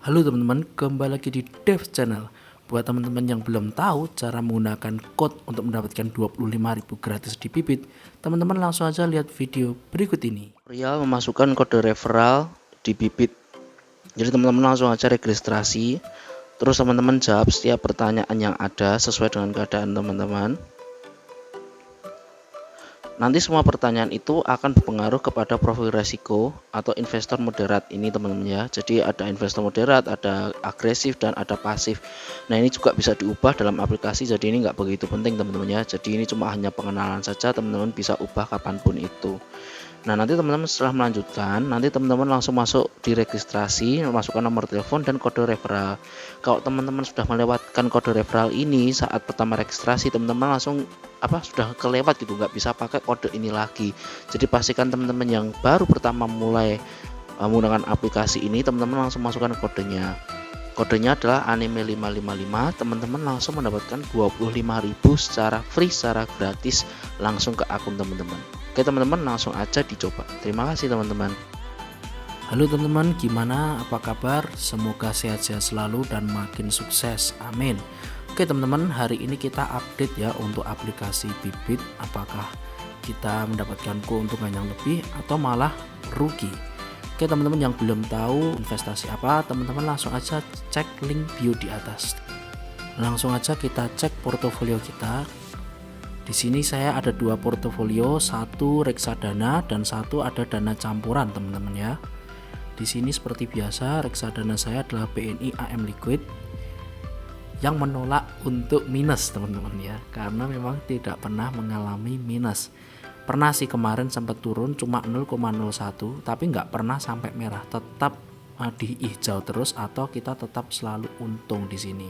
Halo teman-teman, kembali lagi di Dev Channel. Buat teman-teman yang belum tahu cara menggunakan code untuk mendapatkan 25.000 gratis di Bibit, teman-teman langsung aja lihat video berikut ini. Tutorial memasukkan kode referral di Bibit. Jadi teman-teman langsung aja registrasi, terus teman-teman jawab setiap pertanyaan yang ada sesuai dengan keadaan teman-teman. Nanti semua pertanyaan itu akan berpengaruh kepada profil resiko atau investor moderat ini teman-teman ya. Jadi ada investor moderat, ada agresif, dan ada pasif. Nah ini juga bisa diubah dalam aplikasi, jadi ini nggak begitu penting teman-teman ya. Jadi ini cuma hanya pengenalan saja, teman-teman bisa ubah kapanpun itu. Nah nanti teman-teman setelah melanjutkan, nanti teman-teman langsung masuk di registrasi, masukkan nomor telepon dan kode referral. Kalau teman-teman sudah melewatkan kode referral ini saat pertama registrasi, teman-teman langsung sudah kelewat gitu, nggak bisa pakai kode ini lagi. Jadi pastikan teman-teman yang baru pertama mulai menggunakan aplikasi ini, teman-teman langsung masukkan kodenya. Kodenya adalah anime 555. Teman-teman langsung mendapatkan 25.000 secara free, secara gratis langsung ke akun teman-teman. Oke teman-teman, langsung aja dicoba. Terima kasih teman-teman. Halo teman-teman, gimana? Apa kabar? Semoga sehat-sehat selalu dan makin sukses. Amin. Oke teman-teman, hari ini kita update ya untuk aplikasi Bibit. Apakah kita mendapatkan keuntungan yang lebih atau malah rugi? Oke teman-teman yang belum tahu investasi apa, teman-teman langsung aja cek link bio di atas. Langsung aja kita cek portofolio kita. Di sini saya ada dua portofolio, satu reksadana dan satu ada dana campuran teman-teman ya. Di sini seperti biasa reksadana saya adalah BNI AM Liquid yang menolak untuk minus teman-teman ya, karena memang tidak pernah mengalami minus. Pernah sih kemarin sempat turun cuma 0,01, tapi nggak pernah sampai merah, tetap di hijau terus atau kita tetap selalu untung di sini.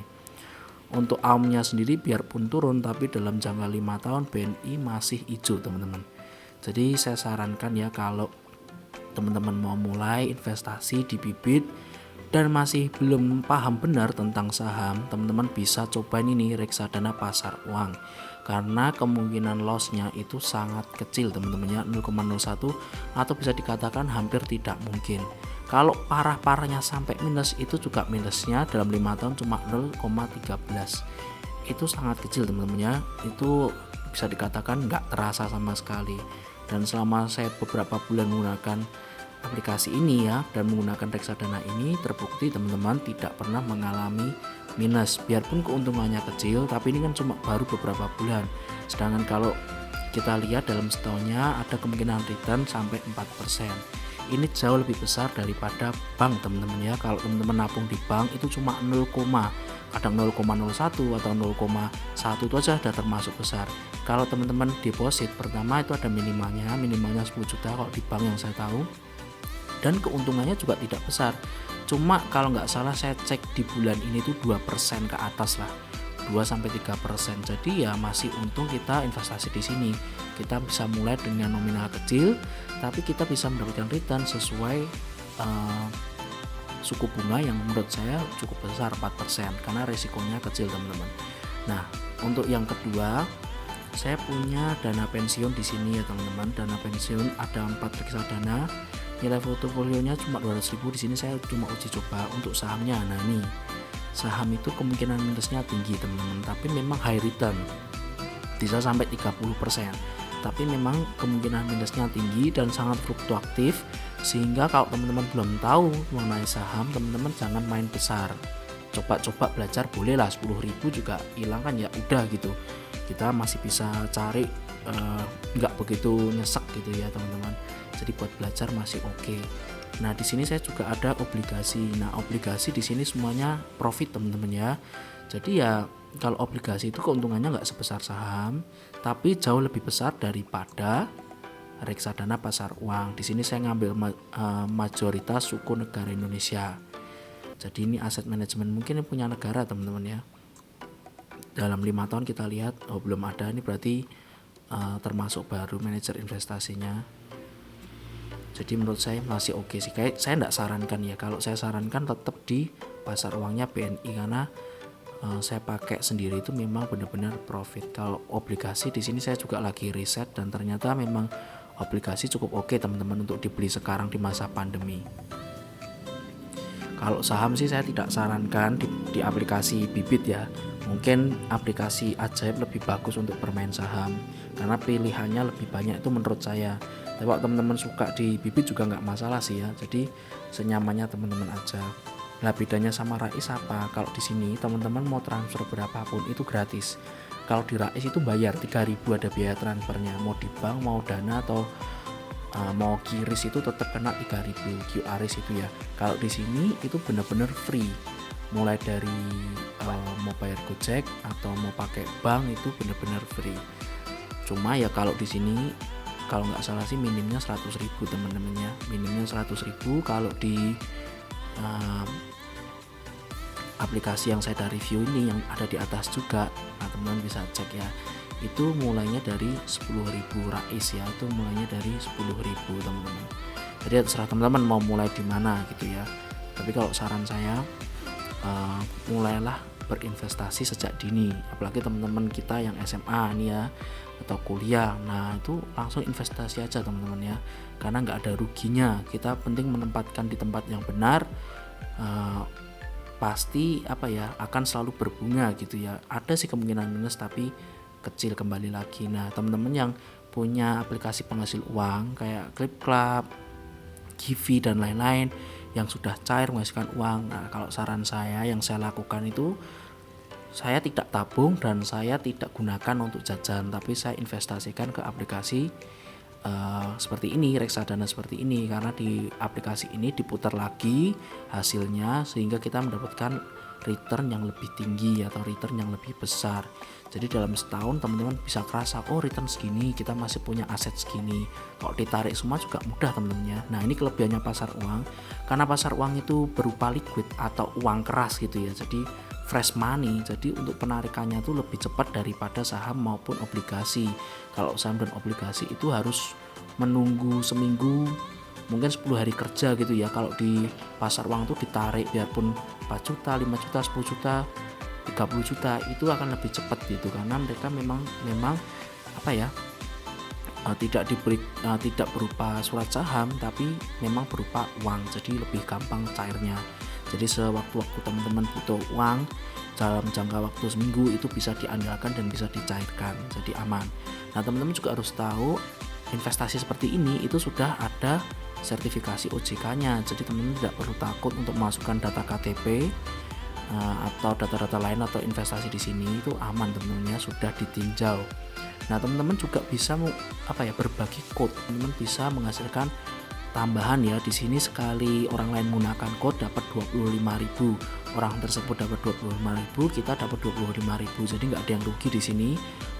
Untuk AUM-nya sendiri biarpun turun tapi dalam jangka 5 tahun BNI masih hijau teman-teman. Jadi saya sarankan ya, kalau teman-teman mau mulai investasi di Bibit dan masih belum paham benar tentang saham, teman-teman bisa cobain ini reksadana pasar uang, karena kemungkinan lossnya itu sangat kecil teman-teman ya, 0,01 atau bisa dikatakan hampir tidak mungkin. Kalau parah-parahnya sampai minus, itu juga minusnya dalam 5 tahun cuma 0,13. Itu sangat kecil teman-teman ya, itu bisa dikatakan nggak terasa sama sekali. Dan selama saya beberapa bulan menggunakan aplikasi ini ya, dan menggunakan reksadana ini, terbukti teman-teman tidak pernah mengalami minus. Biarpun keuntungannya kecil, tapi ini kan cuma baru beberapa bulan. Sedangkan kalau kita lihat dalam setahunnya ada kemungkinan return sampai 4%. Ini jauh lebih besar daripada bank teman-teman ya. Kalau teman-teman nabung di bank itu cuma 0, kadang 0,01 atau 0,1 itu aja sudah termasuk besar. Kalau teman-teman deposit pertama itu ada minimalnya 10 juta kalau di bank yang saya tahu, dan keuntungannya juga tidak besar. Cuma kalau nggak salah saya cek di bulan ini tuh 2% ke atas lah, 2-3%. Jadi ya masih untung kita investasi di sini. Kita bisa mulai dengan nominal kecil, tapi kita bisa mendapatkan return sesuai suku bunga yang menurut saya cukup besar, 4%, karena resikonya kecil teman-teman. Nah untuk yang kedua, saya punya dana pensiun di sini ya teman-teman. Dana pensiun ada 4 reksadana, nilai portofolionya cuma 200.000. Di sini saya cuma uji coba untuk sahamnya. Nah nih, saham itu kemungkinan minusnya tinggi teman-teman, tapi memang high return, bisa sampai 30%. Tapi memang kemungkinan minusnya tinggi dan sangat fluktuatif, sehingga kalau teman-teman belum tahu mengenai saham, teman-teman jangan main besar. Coba-coba belajar bolehlah, 10.000 juga hilang kan ya udah gitu. Kita masih bisa cari, nggak begitu nyesek gitu ya teman-teman. Jadi buat belajar masih oke. Nah di sini saya juga ada obligasi. Nah obligasi di sini semuanya profit teman-teman ya. Jadi ya kalau obligasi itu keuntungannya nggak sebesar saham, tapi jauh lebih besar daripada reksadana pasar uang. Di sini saya ngambil mayoritas suku negara Indonesia. Jadi ini aset manajemen mungkin yang punya negara teman-teman ya. Dalam 5 tahun kita lihat, belum ada, ini berarti termasuk baru manajer investasinya. Jadi menurut saya masih oke sih. Kayak saya enggak sarankan ya, kalau saya sarankan tetap di pasar uangnya BNI, karena saya pakai sendiri itu memang benar-benar profit. Kalau obligasi di sini saya juga lagi riset dan ternyata memang obligasi cukup oke teman-teman untuk dibeli sekarang di masa pandemi. Kalau saham sih saya tidak sarankan di aplikasi Bibit ya. Mungkin aplikasi Ajaib lebih bagus untuk bermain saham karena pilihannya lebih banyak itu menurut saya. Tapi kalau teman-teman suka di Bibit juga nggak masalah sih ya. Jadi senyamannya teman-teman aja. Nah bedanya sama Rais apa? Kalau di sini teman-teman mau transfer berapapun itu gratis. Kalau di Rais itu bayar 3.000 ada biaya transfernya. Mau di bank, mau Dana atau mau QRIS itu tetap kena 3.000 QRIS itu ya. Kalau di sini itu benar-benar free. Mulai dari mau bayar Gojek atau mau pakai bank itu benar-benar free. Cuma ya kalau di sini kalau nggak salah sih minimnya 100.000 teman-temannya. Minimnya 100.000 kalau di aplikasi yang saya review ini yang ada di atas juga. Nah teman-teman bisa cek ya, itu mulainya dari 10.000 Rais ya, itu mulainya dari 10.000 teman-teman. Jadi terserah teman-teman mau mulai di mana gitu ya. Tapi kalau saran saya mulailah berinvestasi sejak dini, apalagi teman-teman kita yang SMA nih ya atau kuliah. Nah itu langsung investasi aja teman-teman ya, karena nggak ada ruginya. Kita penting menempatkan di tempat yang benar, pasti akan selalu berbunga gitu ya. Ada sih kemungkinan minus tapi kecil kembali lagi. Nah teman-teman yang punya aplikasi penghasil uang kayak Clip Club, Givi dan lain-lain yang sudah cair menghasilkan uang, nah kalau saran saya yang saya lakukan itu, saya tidak tabung dan saya tidak gunakan untuk jajan, tapi saya investasikan ke aplikasi seperti ini, reksadana seperti ini, karena di aplikasi ini diputar lagi hasilnya sehingga kita mendapatkan return yang lebih tinggi atau return yang lebih besar. Jadi dalam setahun teman-teman bisa kerasa, oh return segini, kita masih punya aset segini. Kalau ditarik semua juga mudah teman-teman ya. Nah ini kelebihannya pasar uang, karena pasar uang itu berupa liquid atau uang keras gitu ya, jadi fresh money. Jadi untuk penarikannya itu lebih cepat daripada saham maupun obligasi. Kalau saham dan obligasi itu harus menunggu seminggu, mungkin 10 hari kerja gitu ya. Kalau di pasar uang tuh ditarik biarpun 4 juta, 5 juta, 10 juta, 30 juta itu akan lebih cepat gitu, karena mereka memang tidak berupa surat saham tapi memang berupa uang, jadi lebih gampang cairnya. Jadi sewaktu-waktu teman-teman butuh uang dalam jangka waktu seminggu itu bisa diandalkan dan bisa dicairkan, jadi aman. Nah teman-teman juga harus tahu investasi seperti ini itu sudah ada sertifikasi OJK-nya, jadi teman-teman tidak perlu takut untuk memasukkan data KTP atau data-data lain atau investasi di sini itu aman teman-teman ya, sudah ditinjau. Nah teman-teman juga bisa berbagi code, teman-teman bisa menghasilkan tambahan ya. Di sini sekali orang lain menggunakan code dapat 25.000, orang tersebut dapat 25.000, kita dapat 25.000, jadi nggak ada yang rugi di sini.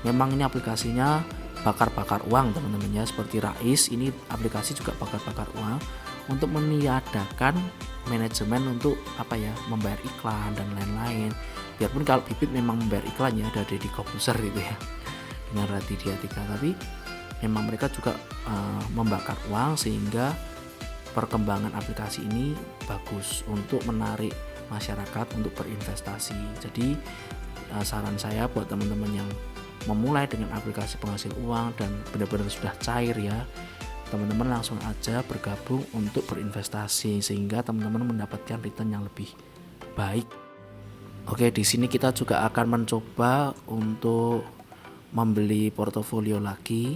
Memang ini aplikasinya bakar-bakar uang teman-teman ya, seperti Rais ini aplikasi juga bakar-bakar uang untuk meniadakan manajemen untuk membayar iklan dan lain-lain. Biarpun kalau Bibit memang membayar iklannya ada di Kobuser gitu ya dengan Raditya 3, tapi memang mereka juga membakar uang sehingga perkembangan aplikasi ini bagus untuk menarik masyarakat untuk berinvestasi. Jadi saran saya buat teman-teman yang memulai dengan aplikasi penghasil uang dan benar-benar sudah cair ya, teman-teman langsung aja bergabung untuk berinvestasi sehingga teman-teman mendapatkan return yang lebih baik. Oke, di sini kita juga akan mencoba untuk membeli portofolio lagi.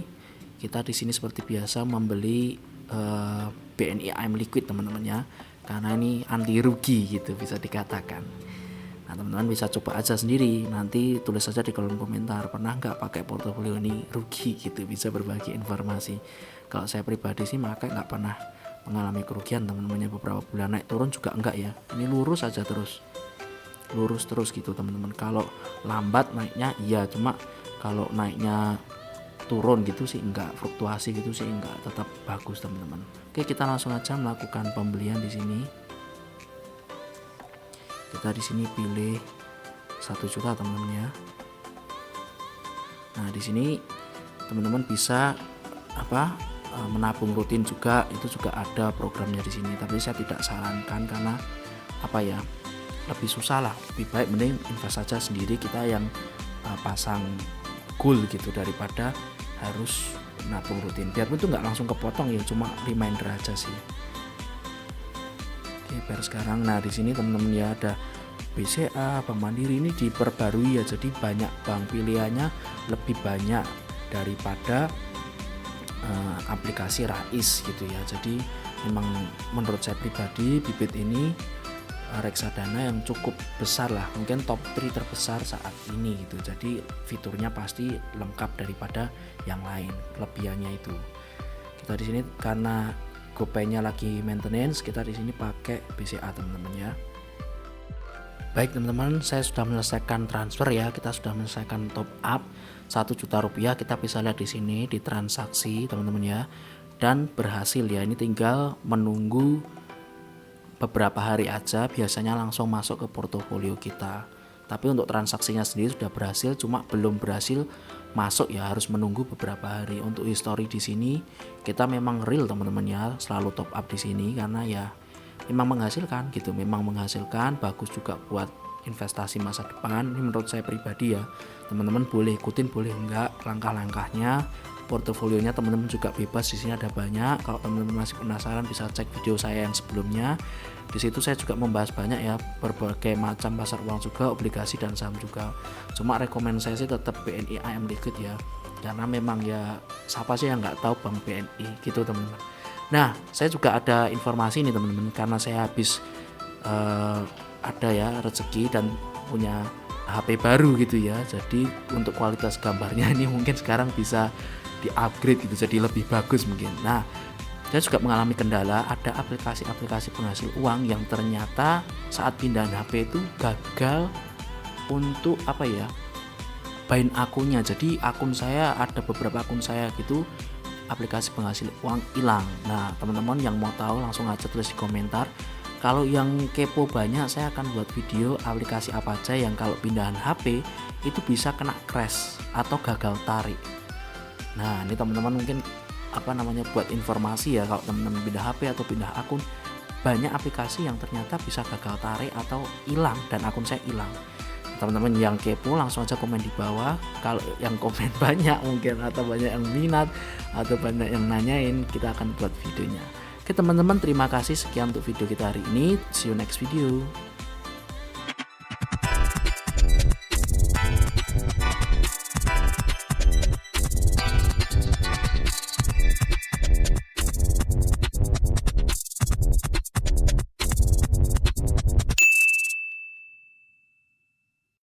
Kita di sini seperti biasa membeli BNI AM Liquid teman-teman ya, karena ini anti rugi gitu bisa dikatakan. Nah teman-teman bisa coba aja sendiri, nanti tulis saja di kolom komentar pernah nggak pakai portofolio ini rugi gitu, bisa berbagi informasi. Kalau saya pribadi sih nggak pernah mengalami kerugian teman-temannya, beberapa bulan naik turun juga enggak ya, ini lurus aja terus gitu teman-teman. Kalau lambat naiknya iya, cuma kalau naiknya turun gitu sih enggak, fluktuasi gitu sih enggak, tetap bagus teman-teman. Oke, kita langsung aja melakukan pembelian di sini. Kita di sini pilih 1 juta teman-teman ya. Nah di sini teman-teman bisa menabung rutin juga, itu juga ada programnya di sini, tapi saya tidak sarankan karena lebih susah lah, lebih baik mending invest saja sendiri kita yang pasang goal gitu daripada harus nabung rutin. Biarpun itu nggak langsung kepotong ya, cuma reminder aja sih. GPR sekarang. Nah, di sini teman-teman ya ada BCA, Bank Mandiri ini diperbarui ya, jadi banyak bank pilihannya, lebih banyak daripada aplikasi Rais gitu ya. Jadi memang menurut saya pribadi Bibit ini reksadana yang cukup besar lah, mungkin top 3 terbesar saat ini gitu. Jadi fiturnya pasti lengkap daripada yang lain. Kelebihannya itu kita di sini karena GoPay-nya lagi maintenance, kita di sini pakai BCA teman-teman ya. Baik teman-teman, saya sudah menyelesaikan transfer ya, kita sudah menyelesaikan top up 1 juta rupiah. Kita bisa lihat di sini di transaksi teman-teman ya, dan berhasil ya. Ini tinggal menunggu beberapa hari aja, biasanya langsung masuk ke portofolio kita. Tapi untuk transaksinya sendiri sudah berhasil, cuma belum berhasil masuk ya, harus menunggu beberapa hari. Untuk history di sini kita memang real teman-teman ya, selalu top up di sini karena ya memang menghasilkan gitu, memang menghasilkan, bagus juga buat investasi masa depan. Ini menurut saya pribadi ya, teman-teman boleh ikutin, boleh enggak langkah-langkahnya. Portofolionya teman-teman juga bebas, di sini ada banyak. Kalau teman-teman masih penasaran bisa cek video saya yang sebelumnya. Di situ saya juga membahas banyak ya, berbagai macam pasar uang juga, obligasi dan saham juga. Cuma rekomend saya sih tetap BNI AM Liquid ya, karena memang ya siapa sih yang nggak tahu Bank BNI gitu teman-teman. Nah, saya juga ada informasi nih teman-teman, karena saya habis ada ya rezeki dan punya HP baru gitu ya. Jadi untuk kualitas gambarnya ini mungkin sekarang bisa di-upgrade gitu, jadi lebih bagus mungkin. Nah, saya juga mengalami kendala, ada aplikasi-aplikasi penghasil uang yang ternyata saat pindahan HP itu gagal untuk apa ya, bind akunnya. Jadi akun saya, ada beberapa akun saya gitu, aplikasi penghasil uang hilang. Nah teman-teman yang mau tahu langsung aja tulis di komentar. Kalau yang kepo banyak, saya akan buat video aplikasi apa aja yang kalau pindahan HP itu bisa kena crash atau gagal tarik. Nah ini teman-teman mungkin buat informasi ya, kalau teman-teman pindah HP atau pindah akun, banyak aplikasi yang ternyata bisa gagal tarik atau hilang, dan akun saya hilang. Teman-teman yang kepo langsung aja komen di bawah. Kalau yang komen banyak mungkin, atau banyak yang minat, atau banyak yang nanyain, kita akan buat videonya. Oke teman-teman, terima kasih, sekian untuk video kita hari ini. See you next video.